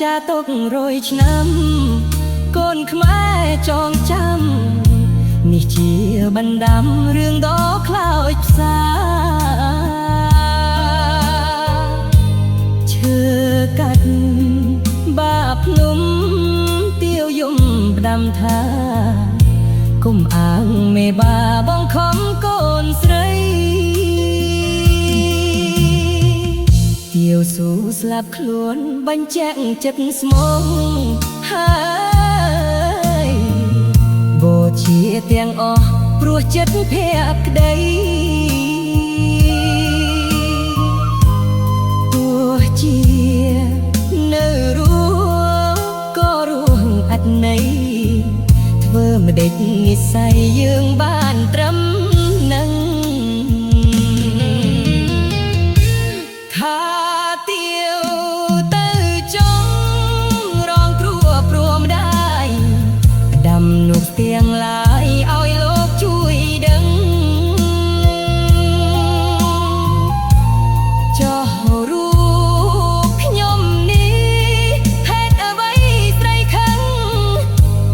ចាទុករយឆ្នាំកូនខ្មែរចងចាំនេះជាបណ្ដាំរឿងដ៏ខ្លោចផ្សាឈើកាត់បាភ្នំទាវយំផ្ដាំថាគុំអាងមេបាបងខំកូនស្រីទាវស៊ូស្លាប់ខ្លួនបញ្ជាក់ចិត្តស្មងហើយបូជាទាំងអស់ព្រោះចិត្តភក្តីទោះជានៅរស់ក៏រស់អត់ន័យធ្វើម្ដេចនិស្ស័យយើងបានត្រឹមនឹងថាទាវទៅចង់រងគ្រោះព្រមដែរដាំនោះទាំងឡាយឲ្យលោកជួយដឹងចោះរូបខ្ញុំនេះហេតុអ្វីស្រីខឹង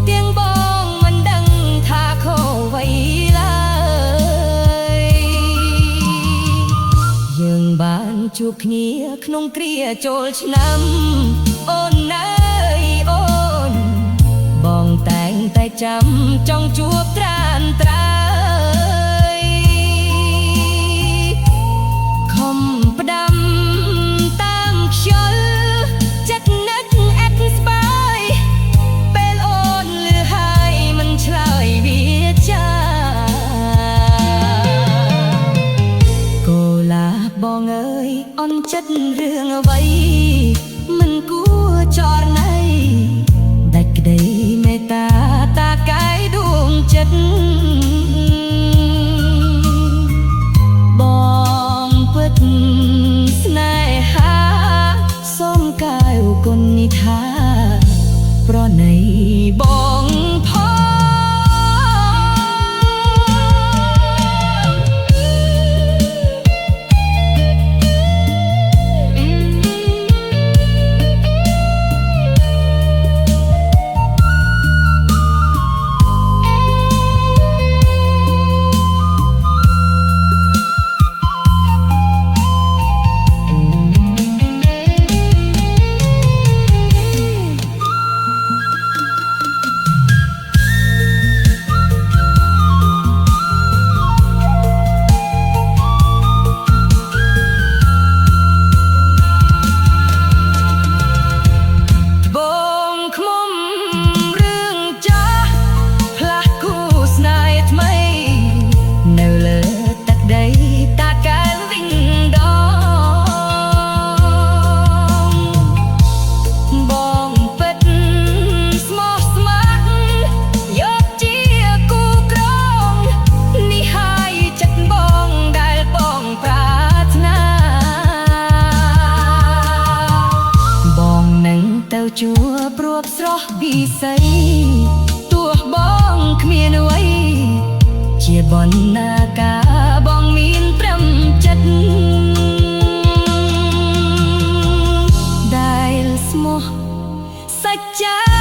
ទាំងបងមិនដឹងថាខុសអ្វីឡើយយើងបានជួបគ្នាក្នុងគ្រាចូលឆ្នាំអូនអើយអូនបងតែងតែចាំចង់ជួបត្រានត្រើយខំផ្ដាំតាមខ្យល់ចិត្តនឹកអត់ស្បាយពេលអូនលឺហើយមិនឆ្លើយវាចាកូលាបងអើយអន់ចិត្តរឿងអ្វីមិនគួរចរណៃដាច់ក្តីមេត្តាតាកាយដួងចិត្តបងពិតស្នេហាសូមកាយគុណនិថាប្រណីបងផងជួព្រួបស្រស់វិស័យទោះបងគ្មានអ្វីជាបណ្ណាការបងមានត្រឹមចិត្តដែលស្មោះសច្ចា